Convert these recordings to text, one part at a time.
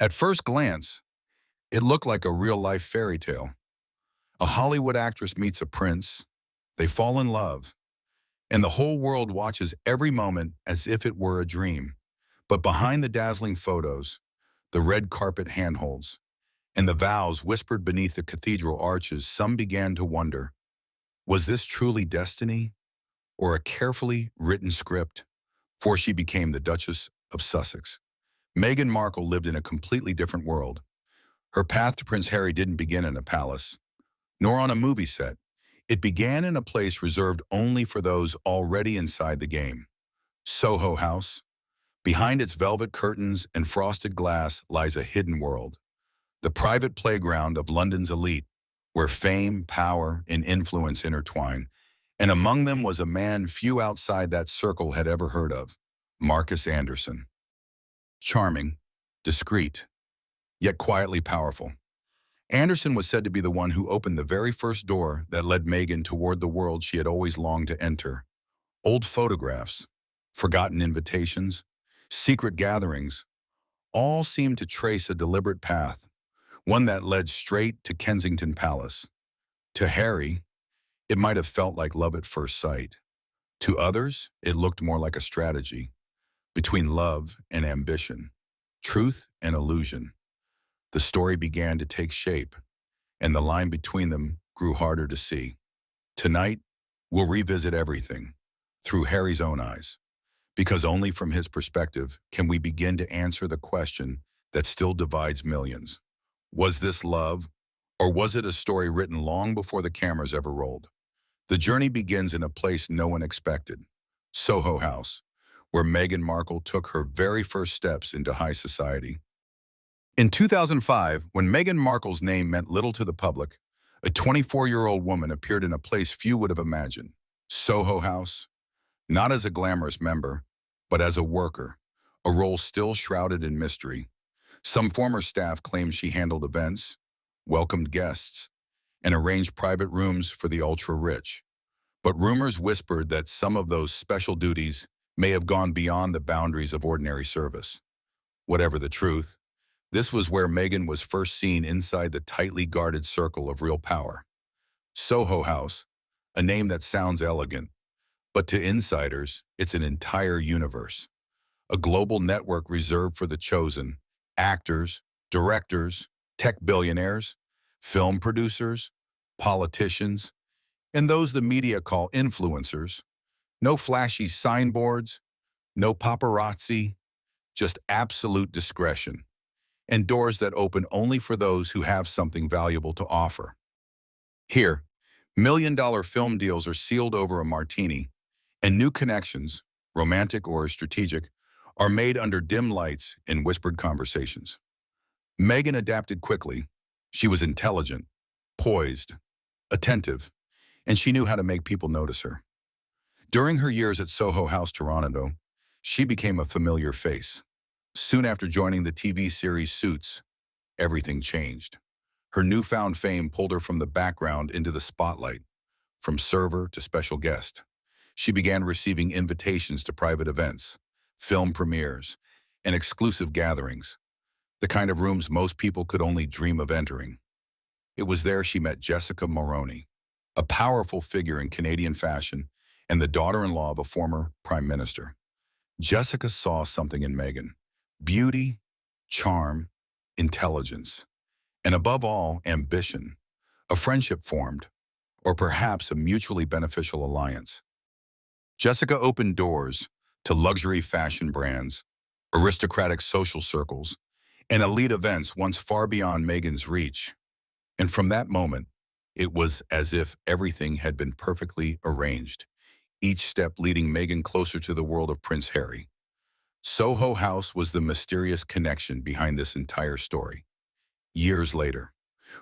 At first glance, it looked like a real-life fairy tale. A Hollywood actress meets a prince, they fall in love, and the whole world watches every moment as if it were a dream. But behind the dazzling photos, the red carpet handholds, and the vows whispered beneath the cathedral arches, some began to wonder, was this truly destiny or a carefully written script? For she became the Duchess of Sussex. Meghan Markle lived in a completely different world. Her path to Prince Harry didn't begin in a palace, nor on a movie set. It began in a place reserved only for those already inside the game. Soho House. Behind its velvet curtains and frosted glass lies a hidden world, the private playground of London's elite, where fame, power, and influence intertwine. And among them was a man few outside that circle had ever heard of, Marcus Anderson. Charming, discreet, yet quietly powerful. Anderson was said to be the one who opened the very first door that led Meghan toward the world she had always longed to enter. Old photographs, forgotten invitations, secret gatherings, all seemed to trace a deliberate path, one that led straight to Kensington Palace. To Harry, it might have felt like love at first sight. To others, it looked more like a strategy between love and ambition, truth and illusion. The story began to take shape, and the line between them grew harder to see. Tonight, we'll revisit everything through Harry's own eyes, because only from his perspective can we begin to answer the question that still divides millions. Was this love, or was it a story written long before the cameras ever rolled? The journey begins in a place no one expected, Soho House, where Meghan Markle took her very first steps into high society. In 2005, when Meghan Markle's name meant little to the public, a 24-year-old woman appeared in a place few would have imagined, Soho House, not as a glamorous member, but as a worker, a role still shrouded in mystery. Some former staff claimed she handled events, welcomed guests, and arranged private rooms for the ultra-rich. But rumors whispered that some of those special duties may have gone beyond the boundaries of ordinary service. Whatever the truth, this was where Meghan was first seen inside the tightly guarded circle of real power. Soho House, a name that sounds elegant, but to insiders, it's an entire universe. A global network reserved for the chosen, actors, directors, tech billionaires, film producers, politicians, and those the media call influencers. No flashy signboards, no paparazzi, just absolute discretion, and doors that open only for those who have something valuable to offer. Here, million-dollar film deals are sealed over a martini, and new connections, romantic or strategic, are made under dim lights in whispered conversations. Meghan adapted quickly. She was intelligent, poised, attentive, and she knew how to make people notice her. During her years at Soho House, Toronto, she became a familiar face. Soon after joining the TV series Suits, everything changed. Her newfound fame pulled her from the background into the spotlight, from server to special guest. She began receiving invitations to private events, film premieres, and exclusive gatherings, the kind of rooms most people could only dream of entering. It was there she met Jessica Mulroney, a powerful figure in Canadian fashion and the daughter-in-law of a former prime minister. Jessica saw something in Meghan: beauty, charm, intelligence, and above all, ambition. A friendship formed, or perhaps a mutually beneficial alliance. Jessica opened doors to luxury fashion brands, aristocratic social circles, and elite events once far beyond Meghan's reach. And from that moment, it was as if everything had been perfectly arranged, each step leading Meghan closer to the world of Prince Harry. Soho House was the mysterious connection behind this entire story. Years later,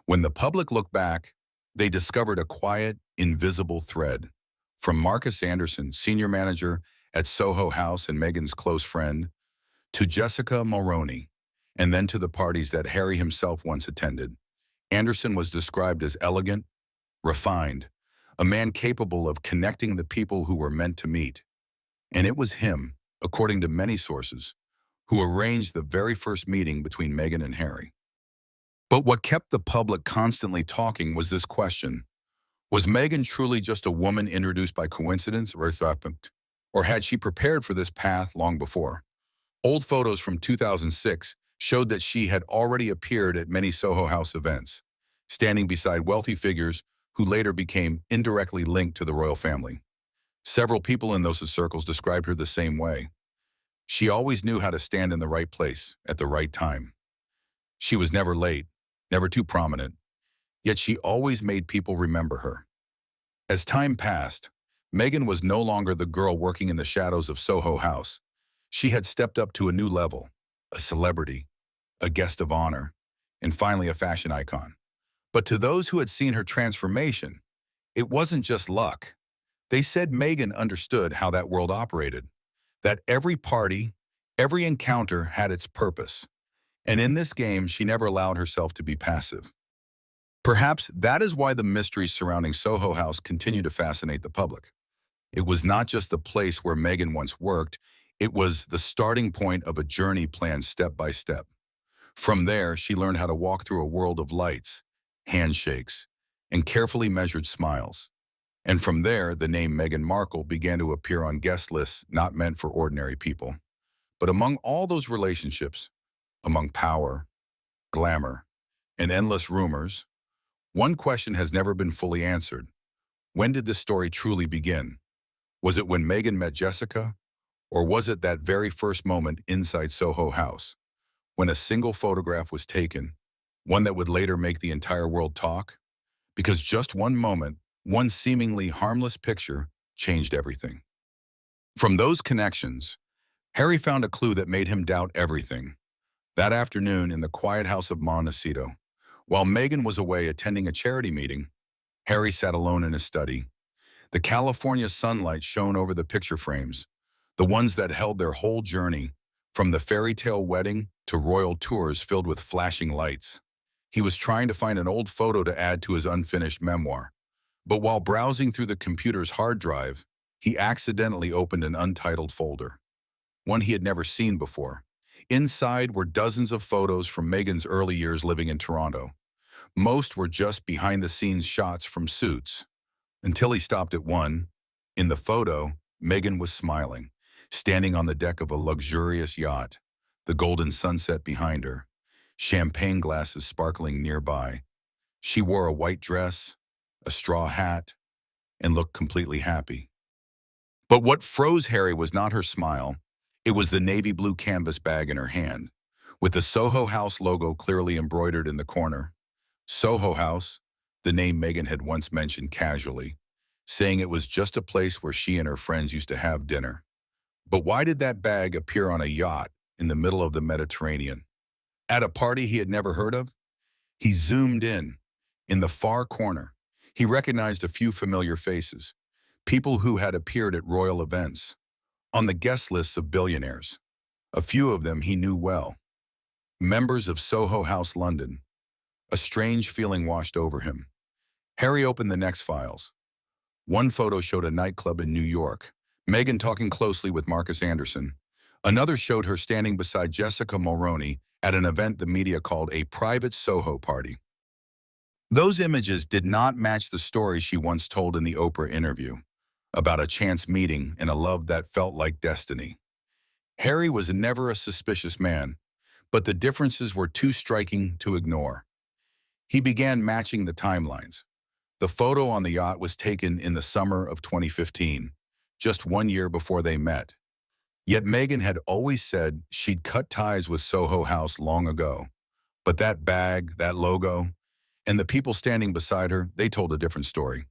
when the public looked back, they discovered a quiet, invisible thread. From Marcus Anderson, senior manager at Soho House and Meghan's close friend, to Jessica Mulroney, and then to the parties that Harry himself once attended. Anderson was described as elegant, refined, a man capable of connecting the people who were meant to meet. And it was him, according to many sources, who arranged the very first meeting between Meghan and Harry. But what kept the public constantly talking was this question: was Meghan truly just a woman introduced by coincidence, or had she prepared for this path long before? Old photos from 2006 showed that she had already appeared at many Soho House events, standing beside wealthy figures who later became indirectly linked to the royal family. Several people in those circles described her the same way. She always knew how to stand in the right place at the right time. She was never late, never too prominent, yet she always made people remember her. As time passed, Meghan was no longer the girl working in the shadows of Soho House. She had stepped up to a new level, a celebrity, a guest of honor, and finally a fashion icon. But to those who had seen her transformation, it wasn't just luck. They said Meghan understood how that world operated, that every party, every encounter had its purpose. And in this game, she never allowed herself to be passive. Perhaps that is why the mysteries surrounding Soho House continue to fascinate the public. It was not just the place where Meghan once worked, it was the starting point of a journey planned step by step. From there, she learned how to walk through a world of lights, handshakes, and carefully measured smiles. And from there, the name Meghan Markle began to appear on guest lists not meant for ordinary people. But among all those relationships, among power, glamour, and endless rumors, one question has never been fully answered. When did this story truly begin? Was it when Meghan met Jessica? Or was it that very first moment inside Soho House, when a single photograph was taken, one that would later make the entire world talk? Because just one moment, one seemingly harmless picture, changed everything. From those connections, Harry found a clue that made him doubt everything. That afternoon in the quiet house of Montecito, while Meghan was away attending a charity meeting, Harry sat alone in his study. The California sunlight shone over the picture frames, the ones that held their whole journey, from the fairy tale wedding to royal tours filled with flashing lights. He was trying to find an old photo to add to his unfinished memoir. But while browsing through the computer's hard drive, he accidentally opened an untitled folder, one he had never seen before. Inside were dozens of photos from Meghan's early years living in Toronto. Most were just behind-the-scenes shots from Suits, until he stopped at one. In the photo, Meghan was smiling, standing on the deck of a luxurious yacht, the golden sunset behind her, champagne glasses sparkling nearby. She wore a white dress, a straw hat, and looked completely happy. But what froze Harry was not her smile. It was the navy blue canvas bag in her hand, with the Soho House logo clearly embroidered in the corner. Soho House, the name Meghan had once mentioned casually, saying it was just a place where she and her friends used to have dinner. But why did that bag appear on a yacht in the middle of the Mediterranean? At a party he had never heard of? He zoomed in. In the far corner, he recognized a few familiar faces, people who had appeared at royal events, on the guest lists of billionaires. A few of them he knew well. Members of Soho House London. A strange feeling washed over him. Harry opened the next files. One photo showed a nightclub in New York, Meghan talking closely with Marcus Anderson. Another showed her standing beside Jessica Mulroney at an event the media called a private Soho party. Those images did not match the story she once told in the Oprah interview, about a chance meeting and a love that felt like destiny. Harry was never a suspicious man, but the differences were too striking to ignore. He began matching the timelines. The photo on the yacht was taken in the summer of 2015, just 1 year before they met. Yet Meghan had always said she'd cut ties with Soho House long ago. But that bag, that logo, and the people standing beside her, they told a different story.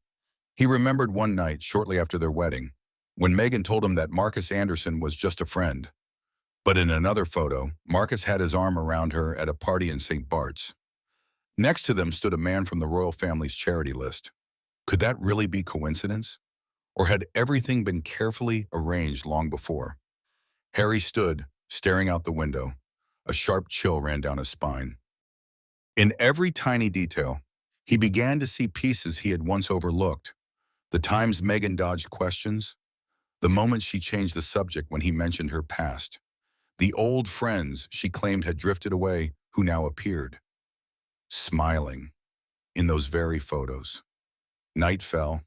He remembered one night shortly after their wedding, when Meghan told him that Marcus Anderson was just a friend. But in another photo, Marcus had his arm around her at a party in St. Bart's. Next to them stood a man from the royal family's charity list. Could that really be coincidence? Or had everything been carefully arranged long before? Harry stood, staring out the window. A sharp chill ran down his spine. In every tiny detail, he began to see pieces he had once overlooked. The times Meghan dodged questions, the moments she changed the subject when he mentioned her past, The old friends she claimed had drifted away who now appeared, smiling, in those very photos. Night fell.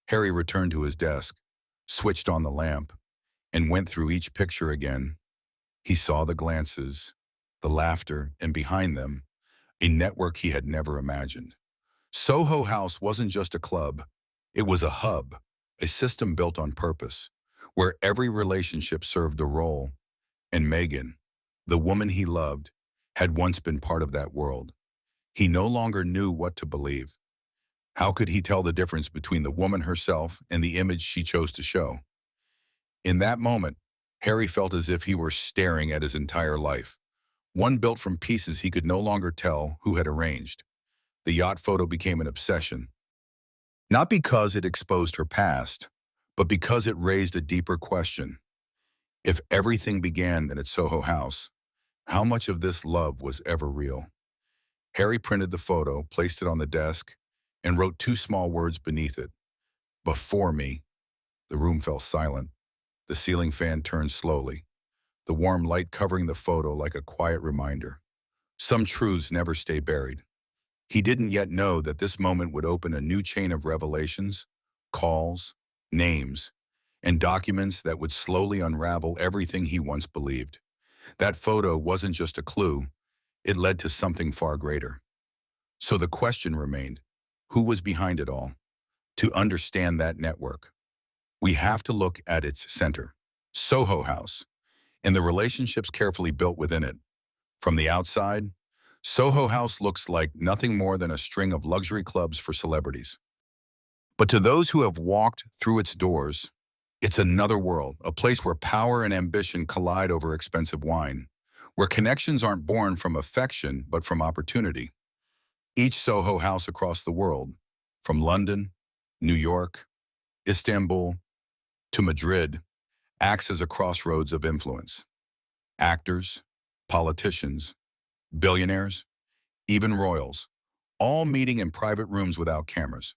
Harry returned to his desk, switched on the lamp, and went through each picture again. He saw the glances, the laughter, and behind them, a network he had never imagined. Soho House wasn't just a club. It was a hub, a system built on purpose, where every relationship served a role. And Meghan, the woman he loved, had once been part of that world. He no longer knew what to believe. How could he tell the difference between the woman herself and the image she chose to show? In that moment, Harry felt as if he were staring at his entire life, one built from pieces he could no longer tell who had arranged. The yacht photo became an obsession, not because it exposed her past, but because it raised a deeper question. If everything began then at Soho House, how much of this love was ever real? Harry printed the photo, placed it on the desk, and wrote two small words beneath it. Before me. The room fell silent. The ceiling fan turned slowly, the warm light covering the photo like a quiet reminder. Some truths never stay buried. He didn't yet know that this moment would open a new chain of revelations, calls, names, and documents that would slowly unravel everything he once believed. That photo wasn't just a clue, it led to something far greater. So the question remained, who was behind it all? To understand that network, we have to look at its center, Soho House, and the relationships carefully built within it. From the outside, Soho House looks like nothing more than a string of luxury clubs for celebrities. But to those who have walked through its doors, it's another world, a place where power and ambition collide over expensive wine, where connections aren't born from affection but from opportunity. Each Soho House across the world, from London, New York, Istanbul, to Madrid, acts as a crossroads of influence. Actors, politicians, billionaires, even royals, all meeting in private rooms without cameras,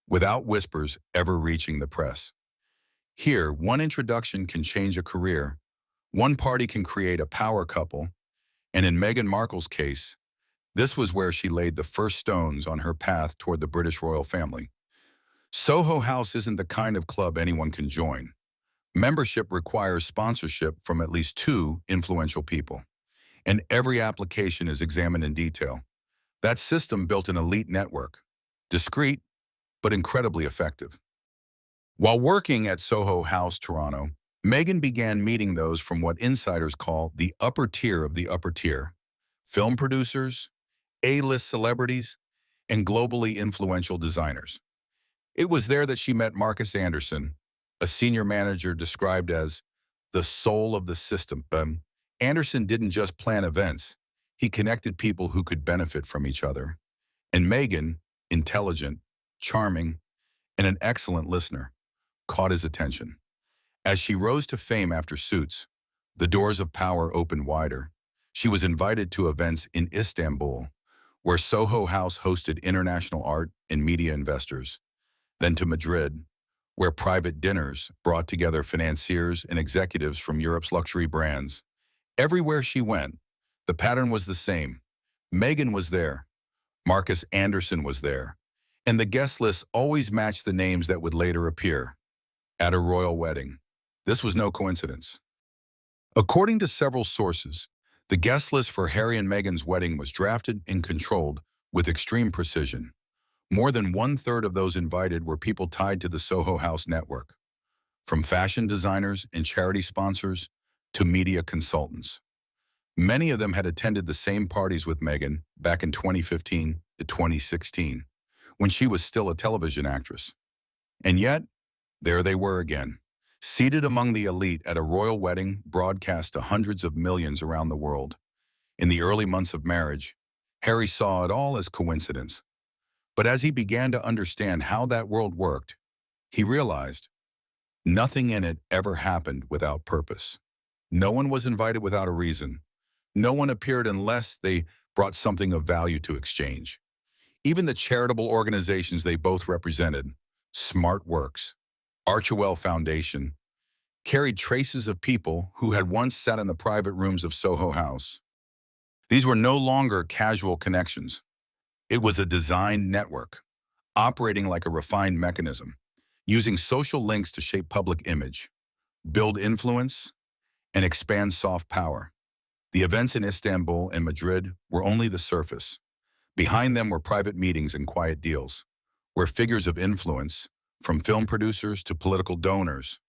without whispers ever reaching the press. Here, one introduction can change a career, one party can create a power couple, and in Meghan Markle's case, this was where she laid the first stones on her path toward the British royal family. Soho House isn't the kind of club anyone can join. Membership requires sponsorship from at least two influential people, and every application is examined in detail. That system built an elite network, discreet but incredibly effective. While working at Soho House, Toronto, Meghan began meeting those from what insiders call the upper tier of the upper tier: film producers, A-list celebrities, and globally influential designers. It was there that she met Marcus Anderson, a senior manager described as the soul of the system. Anderson didn't just plan events, he connected people who could benefit from each other. And Meghan, intelligent, charming, and an excellent listener, caught his attention. As she rose to fame after Suits, the doors of power opened wider. She was invited to events in Istanbul, where Soho House hosted international art and media investors, then to Madrid, where private dinners brought together financiers and executives from Europe's luxury brands. Everywhere she went, the pattern was the same. Meghan was there, Marcus Anderson was there, and the guest list always matched the names that would later appear at a royal wedding. This was no coincidence. According to several sources, the guest list for Harry and Meghan's wedding was drafted and controlled with extreme precision. More than one-third of those invited were people tied to the Soho House network, from fashion designers and charity sponsors to media consultants. Many of them had attended the same parties with Meghan back in 2015 to 2016, when she was still a television actress. And yet, there they were again, seated among the elite at a royal wedding broadcast to hundreds of millions around the world. In the early months of marriage, Harry saw it all as coincidence. But as he began to understand how that world worked, he realized nothing in it ever happened without purpose. No one was invited without a reason. No one appeared unless they brought something of value to exchange. Even the charitable organizations they both represented, Smart Works, Archewell Foundation, carried traces of people who had once sat in the private rooms of Soho House. These were no longer casual connections. It was a designed network, operating like a refined mechanism, using social links to shape public image, build influence, and expand soft power. The events in Istanbul and Madrid were only the surface. Behind them were private meetings and quiet deals, where figures of influence, from film producers to political donors,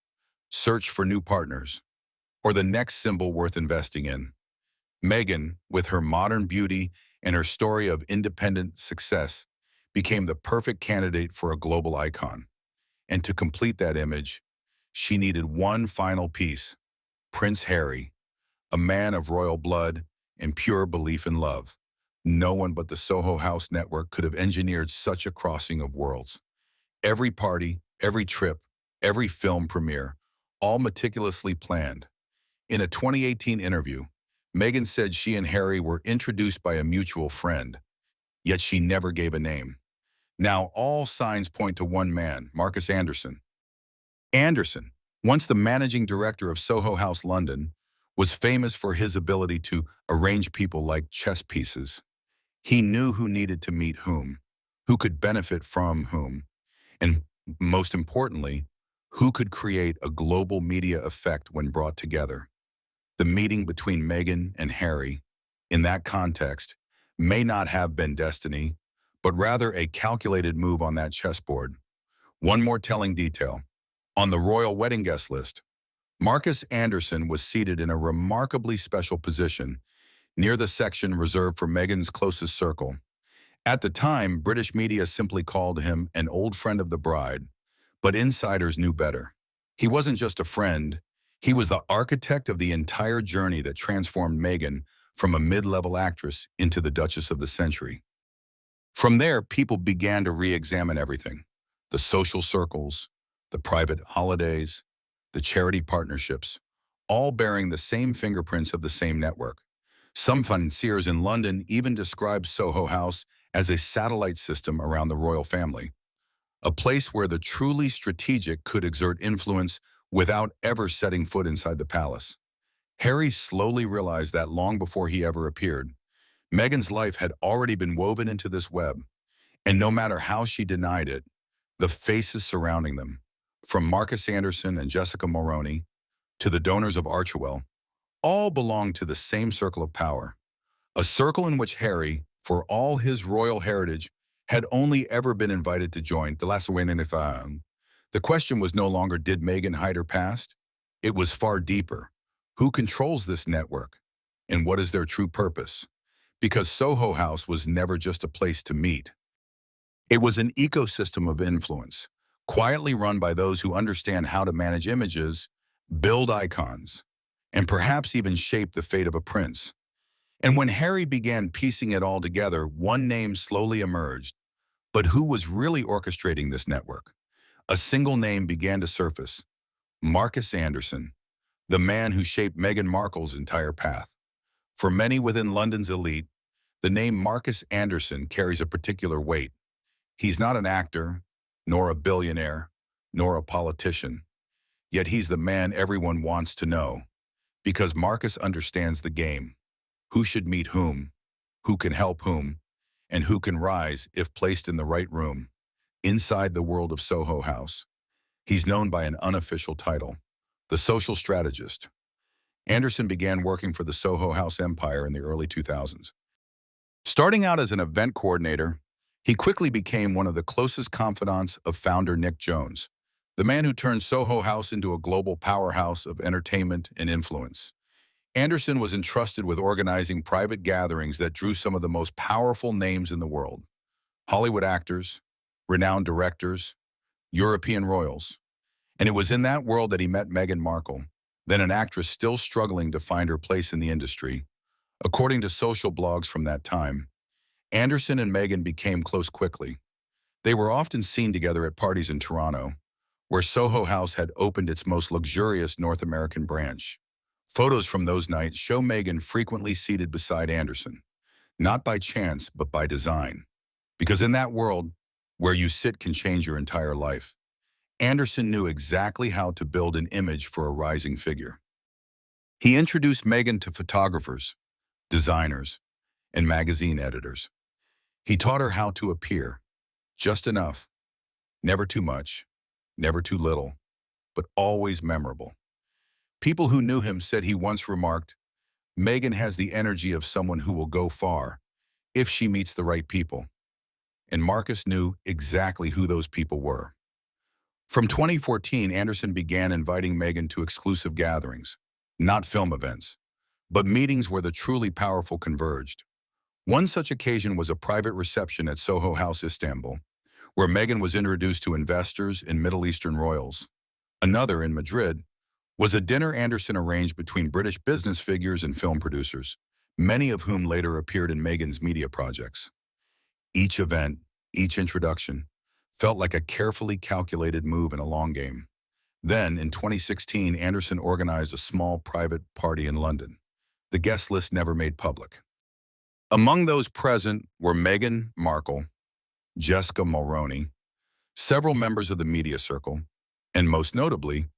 searched for new partners, or the next symbol worth investing in. Meghan, with her modern beauty and her story of independent success, became the perfect candidate for a global icon. And to complete that image, she needed one final piece: Prince Harry, a man of royal blood and pure belief in love. No one but the Soho House network could have engineered such a crossing of worlds. Every party, every trip, every film premiere, all meticulously planned. In a 2018 interview, Meghan said she and Harry were introduced by a mutual friend, yet she never gave a name. Now all signs point to one man, Marcus Anderson. Anderson, once the managing director of Soho House London, was famous for his ability to arrange people like chess pieces. He knew who needed to meet whom, who could benefit from whom, and most importantly, who could create a global media effect when brought together. The meeting between Meghan and Harry, in that context, may not have been destiny, but rather a calculated move on that chessboard. One more telling detail. On the royal wedding guest list, Marcus Anderson was seated in a remarkably special position near the section reserved for Meghan's closest circle. At the time, British media simply called him an old friend of the bride, but insiders knew better. He wasn't just a friend, he was the architect of the entire journey that transformed Meghan from a mid-level actress into the Duchess of the century. From there, people began to re-examine everything: the social circles, the private holidays, the charity partnerships, all bearing the same fingerprints of the same network. Some financiers in London even described Soho House as a satellite system around the royal family, a place where the truly strategic could exert influence without ever setting foot inside the palace. Harry slowly realized that long before he ever appeared. Meghan's life had already been woven into this web, and no matter how she denied it, the faces surrounding them, from Marcus Anderson and Jessica Mulroney to the donors of Archewell, all belonged to the same circle of power, a circle in which Harry, for all his royal heritage, had only ever been invited to join. The question was no longer, did Meghan hide her past? It was far deeper. Who controls this network? And what is their true purpose? Because Soho House was never just a place to meet. It was an ecosystem of influence, quietly run by those who understand how to manage images, build icons, and perhaps even shape the fate of a prince. And when Harry began piecing it all together, one name slowly emerged. But who was really orchestrating this network? A single name began to surface: Marcus Anderson, the man who shaped Meghan Markle's entire path. For many within London's elite, the name Marcus Anderson carries a particular weight. He's not an actor, nor a billionaire, nor a politician. Yet he's the man everyone wants to know, because Marcus understands the game: who should meet whom, who can help whom, and who can rise if placed in the right room. Inside the world of Soho House, he's known by an unofficial title: the social strategist. Anderson began working for the Soho House empire in the early 2000s. Starting out as an event coordinator, he quickly became one of the closest confidants of founder Nick Jones, the man who turned Soho House into a global powerhouse of entertainment and influence. Anderson was entrusted with organizing private gatherings that drew some of the most powerful names in the world: Hollywood actors, renowned directors, European royals. And it was in that world that he met Meghan Markle, then an actress still struggling to find her place in the industry. According to social blogs from that time, Anderson and Meghan became close quickly. They were often seen together at parties in Toronto, where Soho House had opened its most luxurious North American branch. Photos from those nights show Meghan frequently seated beside Anderson, not by chance, but by design. Because in that world, where you sit can change your entire life. Anderson knew exactly how to build an image for a rising figure. He introduced Meghan to photographers, designers, and magazine editors. He taught her how to appear, just enough, never too much, never too little, but always memorable. People who knew him said he once remarked, "Meghan has the energy of someone who will go far if she meets the right people." And Marcus knew exactly who those people were. From 2014, Anderson began inviting Meghan to exclusive gatherings, not film events, but meetings where the truly powerful converged. One such occasion was a private reception at Soho House, Istanbul, where Meghan was introduced to investors and Middle Eastern royals. Another, in Madrid, was a dinner Anderson arranged between British business figures and film producers, many of whom later appeared in Meghan's media projects. Each event, each introduction, felt like a carefully calculated move in a long game. Then, in 2016, Anderson organized a small private party in London. The guest list never made public. Among those present were Meghan Markle, Jessica Mulroney, several members of the media circle, and most notably,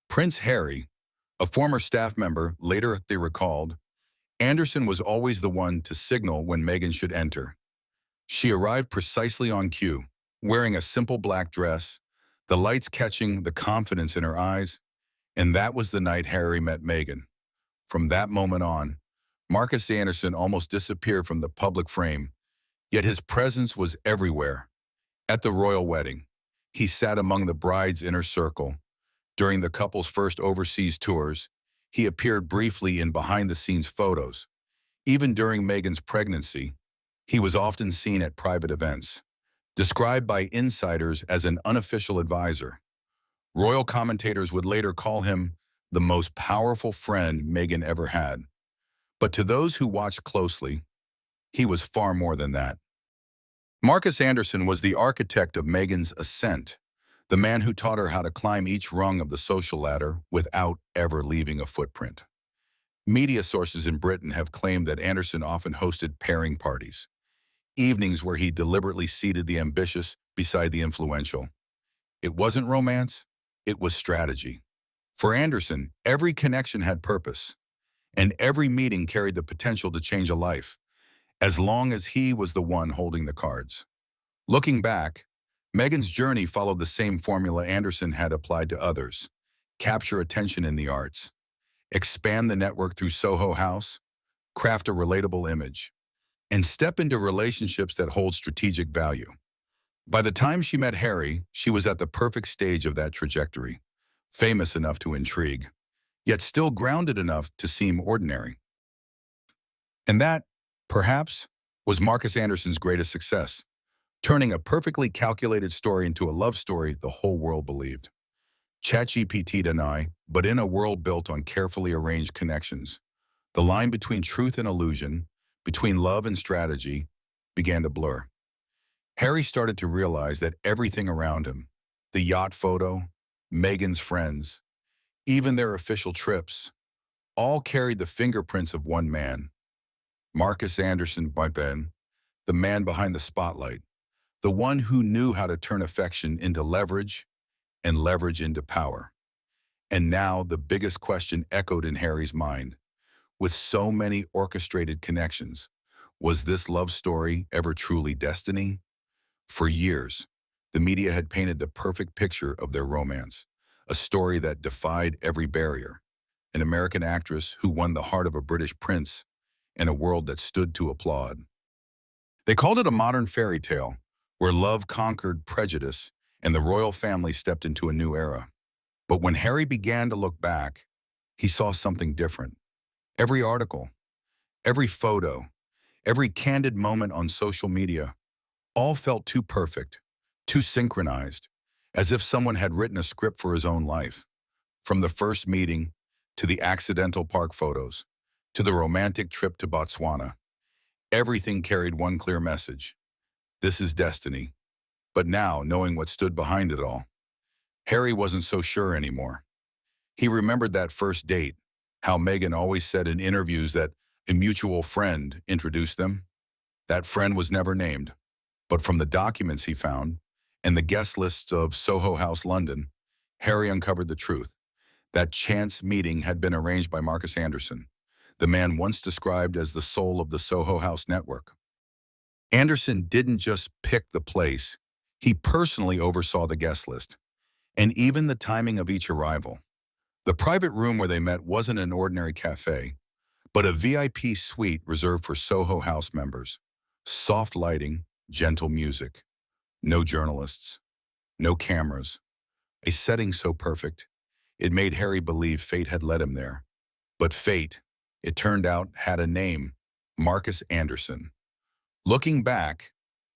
Prince Harry, a former staff member. Later they recalled, Anderson was always the one to signal when Meghan should enter. She arrived precisely on cue, wearing a simple black dress, the lights catching the confidence in her eyes, and that was the night Harry met Meghan. From that moment on, Marcus Anderson almost disappeared from the public frame, yet his presence was everywhere. At the royal wedding, he sat among the bride's inner circle. During the couple's first overseas tours, he appeared briefly in behind-the-scenes photos. Even during Meghan's pregnancy, he was often seen at private events, described by insiders as an unofficial advisor. Royal commentators would later call him the most powerful friend Meghan ever had. But to those who watched closely, he was far more than that. Marcus Anderson was the architect of Meghan's ascent, the man who taught her how to climb each rung of the social ladder without ever leaving a footprint. Media sources in Britain have claimed that Anderson often hosted pairing parties, evenings where he deliberately seated the ambitious beside the influential. It wasn't romance, it was strategy. For Anderson, every connection had purpose, and every meeting carried the potential to change a life, as long as he was the one holding the cards. Looking back, Meghan's journey followed the same formula Anderson had applied to others: capture attention in the arts, expand the network through Soho House, craft a relatable image, and step into relationships that hold strategic value. By the time she met Harry, she was at the perfect stage of that trajectory, famous enough to intrigue, yet still grounded enough to seem ordinary. And that, perhaps, was Marcus Anderson's greatest success, turning a perfectly calculated story into a love story the whole world believed. ChatGPT deny, but in a world built on carefully arranged connections, the line between truth and illusion, between love and strategy, began to blur. Harry started to realize that everything around him, the yacht photo, Meghan's friends, even their official trips, all carried the fingerprints of one man, Marcus Anderson by Ben, the man behind the spotlight, the one who knew how to turn affection into leverage and leverage into power. And now the biggest question echoed in Harry's mind. With so many orchestrated connections, was this love story ever truly destiny? For years, the media had painted the perfect picture of their romance, a story that defied every barrier, an American actress who won the heart of a British prince, and a world that stood to applaud. They called it a modern fairy tale, where love conquered prejudice and the royal family stepped into a new era. But when Harry began to look back, he saw something different. Every article, every photo, every candid moment on social media, all felt too perfect, too synchronized, as if someone had written a script for his own life. From the first meeting, to the accidental park photos, to the romantic trip to Botswana, everything carried one clear message: this is destiny. But now, knowing what stood behind it all, Harry wasn't so sure anymore. He remembered that first date, how Meghan always said in interviews that a mutual friend introduced them. That friend was never named, but from the documents he found and the guest lists of Soho House London, Harry uncovered the truth. That chance meeting had been arranged by Marcus Anderson, the man once described as the soul of the Soho House network. Anderson didn't just pick the place, he personally oversaw the guest list, and even the timing of each arrival. The private room where they met wasn't an ordinary cafe, but a VIP suite reserved for Soho House members. Soft lighting, gentle music, no journalists, no cameras, a setting so perfect, it made Harry believe fate had led him there. But fate, it turned out, had a name, Marcus Anderson. Looking back,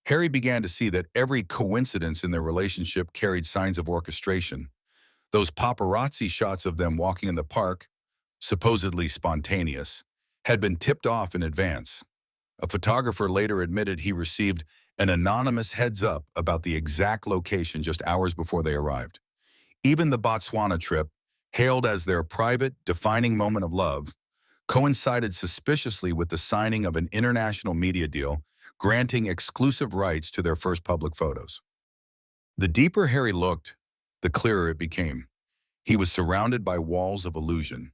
Harry began to see that every coincidence in their relationship carried signs of orchestration. Those paparazzi shots of them walking in the park, supposedly spontaneous, had been tipped off in advance. A photographer later admitted he received an anonymous heads-up about the exact location just hours before they arrived. Even the Botswana trip, hailed as their private, defining moment of love, coincided suspiciously with the signing of an international media deal granting exclusive rights to their first public photos. The deeper Harry looked, the clearer it became. He was surrounded by walls of illusion.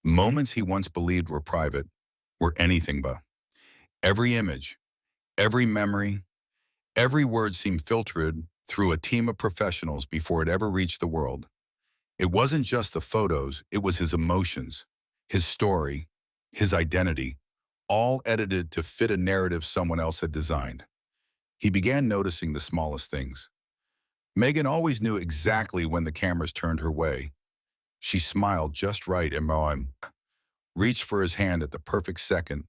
Moments he once believed were private were anything but. Every image, every memory, every word seemed filtered through a team of professionals before it ever reached the world. It wasn't just the photos, it was his emotions, his story, his identity, all edited to fit a narrative someone else had designed. He began noticing the smallest things. Meghan always knew exactly when the cameras turned her way. She smiled just right and reached for his hand at the perfect second,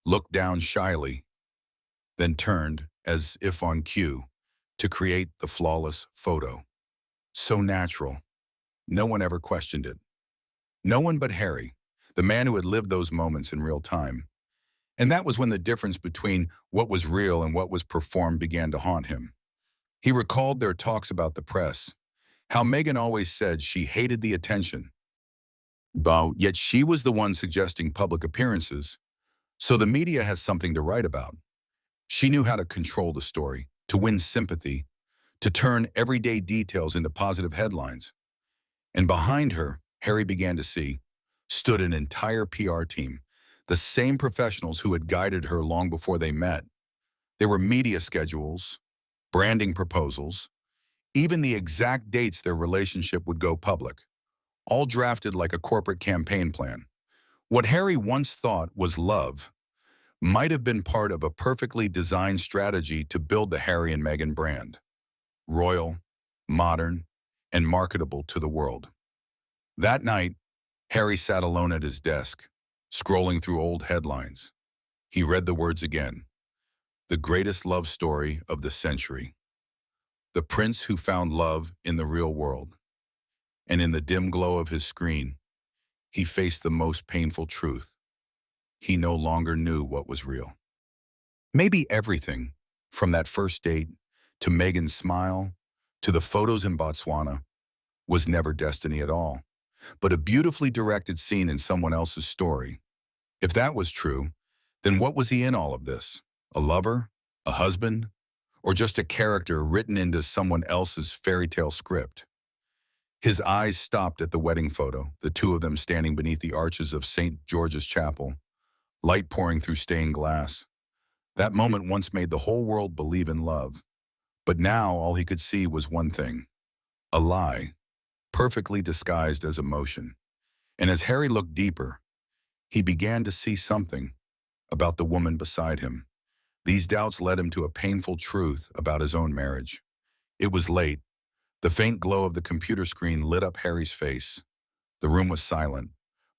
looked down shyly, then turned, as if on cue, to create the flawless photo. So natural. No one ever questioned it. No one but Harry, the man who had lived those moments in real time. And that was when the difference between what was real and what was performed began to haunt him. He recalled their talks about the press, how Meghan always said she hated the attention. But yet she was the one suggesting public appearances, so the media has something to write about. She knew how to control the story, to win sympathy, to turn everyday details into positive headlines. And behind her, Harry began to see, stood an entire PR team, the same professionals who had guided her long before they met. There were media schedules, branding proposals, even the exact dates their relationship would go public, all drafted like a corporate campaign plan. What Harry once thought was love might have been part of a perfectly designed strategy to build the Harry and Meghan brand. Royal, modern, and marketable to the world. That night, Harry sat alone at his desk, scrolling through old headlines. He read the words again. The greatest love story of the century. The prince who found love in the real world. And in the dim glow of his screen, he faced the most painful truth. He no longer knew what was real. Maybe everything, from that first date, to Meghan's smile, to the photos in Botswana, was never destiny at all, but a beautifully directed scene in someone else's story. If that was true, then what was he in all of this? A lover? A husband? Or just a character written into someone else's fairy tale script? His eyes stopped at the wedding photo, the two of them standing beneath the arches of St. George's Chapel, light pouring through stained glass. That moment once made the whole world believe in love. But now all he could see was one thing, a lie, perfectly disguised as emotion. And as Harry looked deeper, he began to see something about the woman beside him. These doubts led him to a painful truth about his own marriage. It was late. The faint glow of the computer screen lit up Harry's face. The room was silent,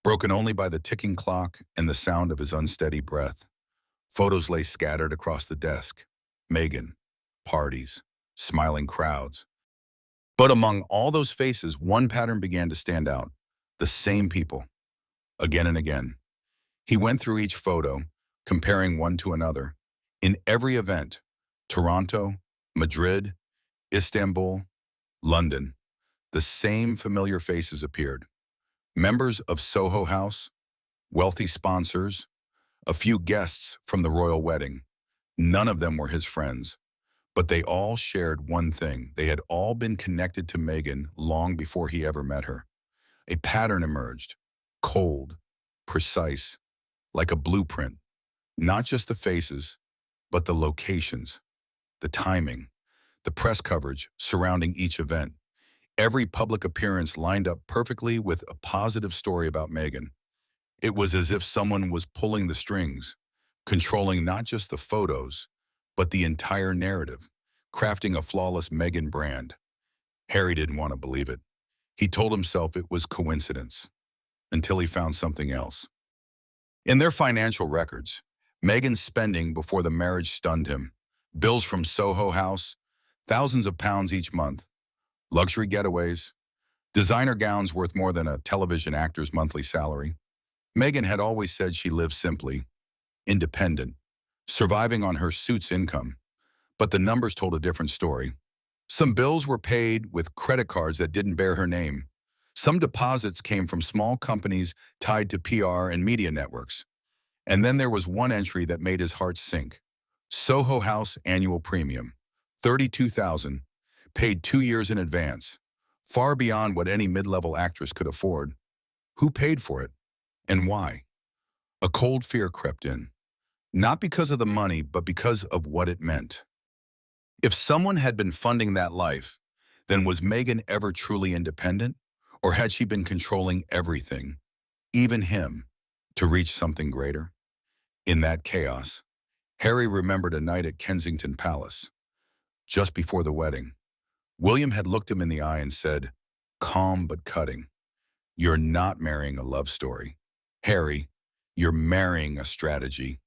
broken only by the ticking clock and the sound of his unsteady breath. Photos lay scattered across the desk. Meghan, parties, smiling crowds. But among all those faces, one pattern began to stand out. The same people, again and again. He went through each photo, comparing one to another. In every event, Toronto, Madrid, Istanbul, London, the same familiar faces appeared. Members of Soho House, wealthy sponsors, a few guests from the royal wedding. None of them were his friends, But they all shared one thing. They had all been connected to Meghan long before he ever met her. A pattern emerged, cold, precise, like a blueprint. Not just the faces, but the locations, the timing, the press coverage surrounding each event. Every public appearance lined up perfectly with a positive story about Meghan. It was as if someone was pulling the strings, controlling not just the photos, but the entire narrative, crafting a flawless Meghan brand. Harry didn't want to believe it. He told himself it was coincidence, until he found something else. In their financial records, Meghan's spending before the marriage stunned him. Bills from Soho House, thousands of pounds each month, luxury getaways, designer gowns worth more than a television actor's monthly salary. Meghan had always said she lived simply, independent, surviving on her suit's income. But the numbers told a different story. Some bills were paid with credit cards that didn't bear her name. Some deposits came from small companies tied to PR and media networks. And then there was one entry that made his heart sink. Soho House annual premium, $32,000, paid 2 years in advance, far beyond what any mid-level actress could afford. Who paid for it? And why? A cold fear crept in, not because of the money, but because of what it meant. If someone had been funding that life, then was Meghan ever truly independent? Or had she been controlling everything, even him, to reach something greater? In that chaos, Harry remembered a night at Kensington Palace, just before the wedding. William had looked him in the eye and said, calm but cutting, "You're not marrying a love story. Harry, you're marrying a strategy."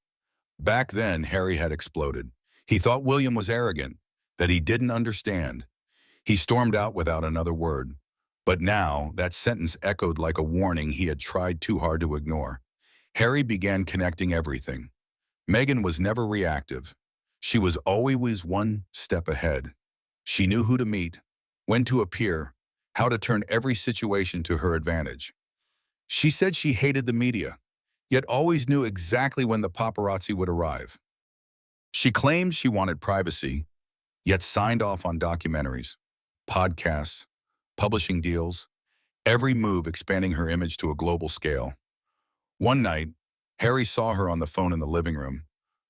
Back then, Harry had exploded. He thought William was arrogant, that he didn't understand. He stormed out without another word. But now, that sentence echoed like a warning he had tried too hard to ignore. Harry began connecting everything. Meghan was never reactive. She was always one step ahead. She knew who to meet, when to appear, how to turn every situation to her advantage. She said she hated the media, yet always knew exactly when the paparazzi would arrive. She claimed she wanted privacy, yet signed off on documentaries, podcasts, publishing deals, every move expanding her image to a global scale. One night, Harry saw her on the phone in the living room.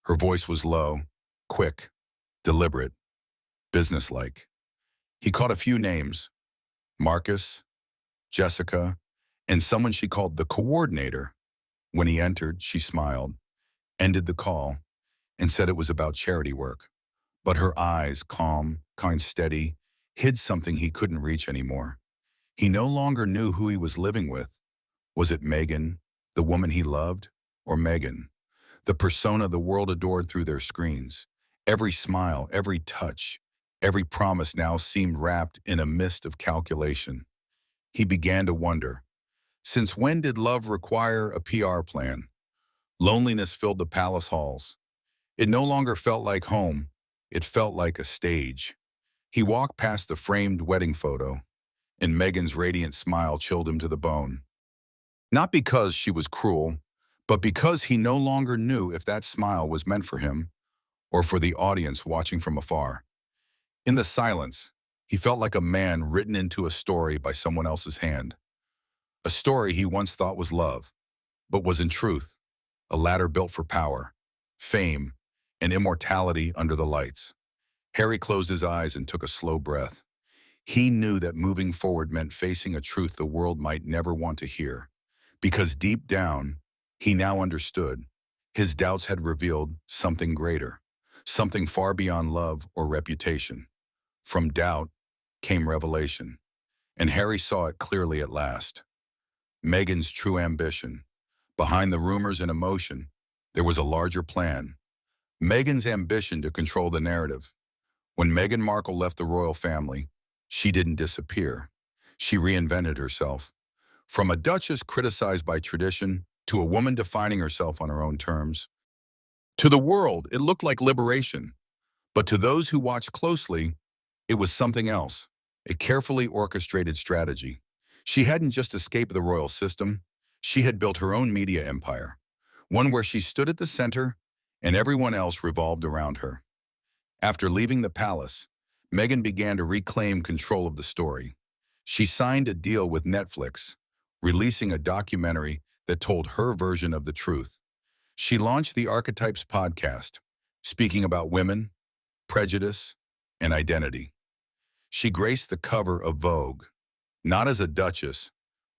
Her voice was low, quick, deliberate, businesslike. He caught a few names: Marcus, Jessica, and someone she called the coordinator. When he entered, she smiled, ended the call, and said it was about charity work. But her eyes, calm, kind, steady, hid something he couldn't reach anymore. He no longer knew who he was living with. Was it Meghan, the woman he loved, or Meghan, the persona the world adored through their screens? Every smile, every touch, every promise now seemed wrapped in a mist of calculation. He began to wonder, since when did love require a PR plan? Loneliness filled the palace halls. It no longer felt like home. It felt like a stage. He walked past the framed wedding photo, and Meghan's radiant smile chilled him to the bone. Not because she was cruel, but because he no longer knew if that smile was meant for him or for the audience watching from afar. In the silence, he felt like a man written into a story by someone else's hand. A story he once thought was love, but was in truth a ladder built for power, fame, and immortality under the lights. Harry closed his eyes and took a slow breath. He knew that moving forward meant facing a truth the world might never want to hear. Because deep down, he now understood. His doubts had revealed something greater, something far beyond love or reputation. From doubt came revelation, and Harry saw it clearly at last. Meghan's true ambition. Behind the rumors and emotion, there was a larger plan. Meghan's ambition to control the narrative. When Meghan Markle left the royal family, she didn't disappear. She reinvented herself. From a duchess criticized by tradition to a woman defining herself on her own terms. To the world, it looked like liberation. But to those who watched closely, it was something else, a carefully orchestrated strategy. She hadn't just escaped the royal system. She had built her own media empire, one where she stood at the center and everyone else revolved around her. After leaving the palace, Meghan began to reclaim control of the story. She signed a deal with Netflix, releasing a documentary that told her version of the truth. She launched the Archetypes podcast, speaking about women, prejudice, and identity. She graced the cover of Vogue, not as a duchess,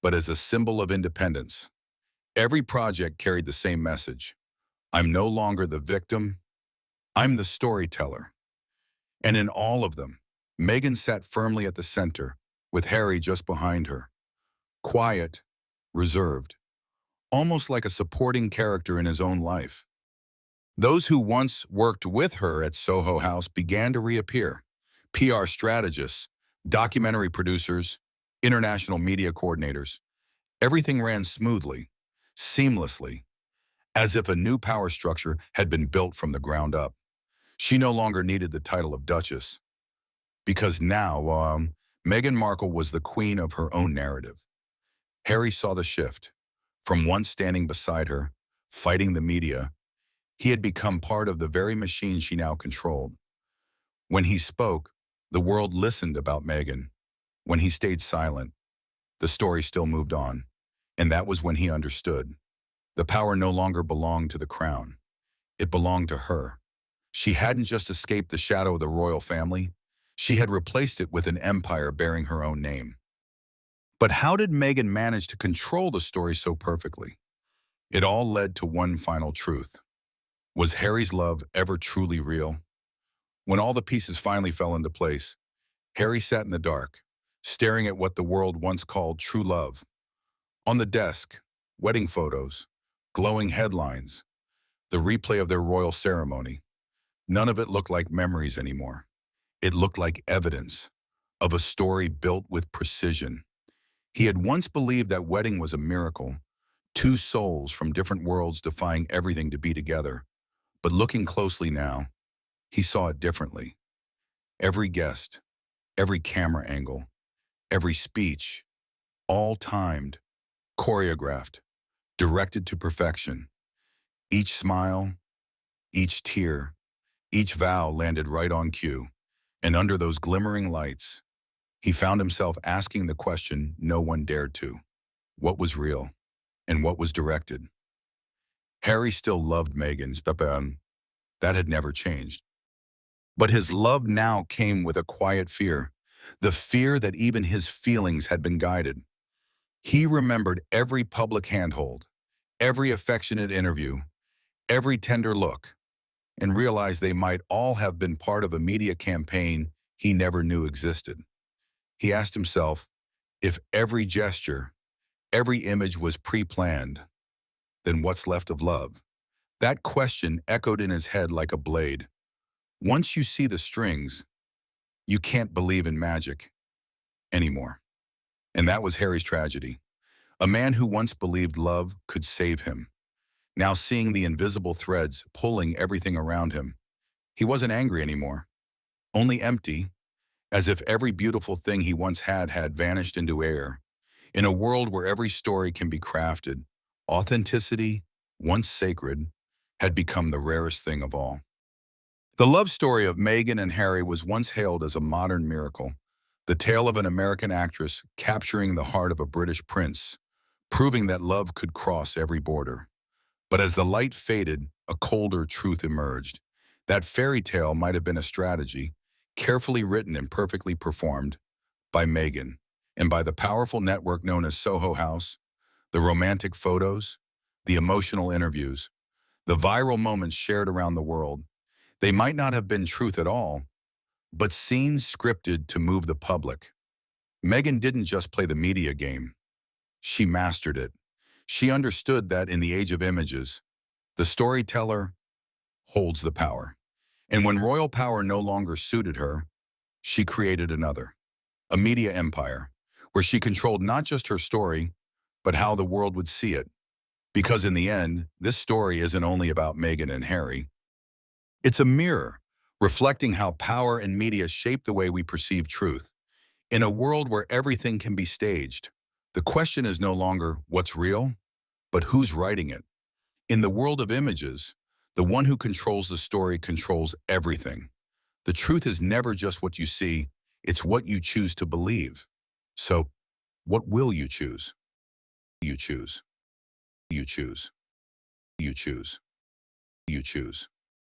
but as a symbol of independence. Every project carried the same message. I'm no longer the victim, I'm the storyteller. And in all of them, Meghan sat firmly at the center, with Harry just behind her. Quiet, reserved, almost like a supporting character in his own life. Those who once worked with her at Soho House began to reappear. PR strategists, documentary producers, international media coordinators. Everything ran smoothly, seamlessly, as if a new power structure had been built from the ground up. She no longer needed the title of Duchess, because now, Meghan Markle was the queen of her own narrative. Harry saw the shift. From once standing beside her, fighting the media, he had become part of the very machine she now controlled. When he spoke, the world listened about Meghan. When he stayed silent, the story still moved on. And that was when he understood. The power no longer belonged to the crown. It belonged to her. She hadn't just escaped the shadow of the royal family. She had replaced it with an empire bearing her own name. But how did Meghan manage to control the story so perfectly? It all led to one final truth. Was Harry's love ever truly real? When all the pieces finally fell into place, Harry sat in the dark, staring at what the world once called true love. On the desk, wedding photos, glowing headlines, the replay of their royal ceremony. None of it looked like memories anymore. It looked like evidence of a story built with precision. He had once believed that wedding was a miracle, two souls from different worlds defying everything to be together. But looking closely now, he saw it differently. Every guest, every camera angle, every speech, all timed, choreographed, directed to perfection. Each smile, each tear, each vow landed right on cue. And under those glimmering lights, he found himself asking the question no one dared to. What was real and what was directed? Harry still loved Meghan's Pepin. That had never changed. But his love now came with a quiet fear, the fear that even his feelings had been guided. He remembered every public handhold, every affectionate interview, every tender look, and realized they might all have been part of a media campaign he never knew existed. He asked himself, if every gesture, every image was pre-planned, then what's left of love? That question echoed in his head like a blade. Once you see the strings, you can't believe in magic anymore. And that was Harry's tragedy. A man who once believed love could save him. Now seeing the invisible threads pulling everything around him, he wasn't angry anymore, only empty, as if every beautiful thing he once had vanished into air. In a world where every story can be crafted, authenticity, once sacred, had become the rarest thing of all. The love story of Meghan and Harry was once hailed as a modern miracle, the tale of an American actress capturing the heart of a British prince, proving that love could cross every border. But as the light faded, a colder truth emerged. That fairy tale might have been a strategy, carefully written and perfectly performed by Meghan, and by the powerful network known as Soho House. The romantic photos, the emotional interviews, the viral moments shared around the world. They might not have been truth at all, but scenes scripted to move the public. Meghan didn't just play the media game. She mastered it. She understood that in the age of images, the storyteller holds the power. And when royal power no longer suited her, she created another, a media empire, where she controlled not just her story, but how the world would see it. Because in the end, this story isn't only about Meghan and Harry. It's a mirror, reflecting how power and media shape the way we perceive truth. In a world where everything can be staged, the question is no longer what's real, but who's writing it. In the world of images, the one who controls the story controls everything. The truth is never just what you see, it's what you choose to believe. So, what will you choose? You choose. You choose. You choose. You choose.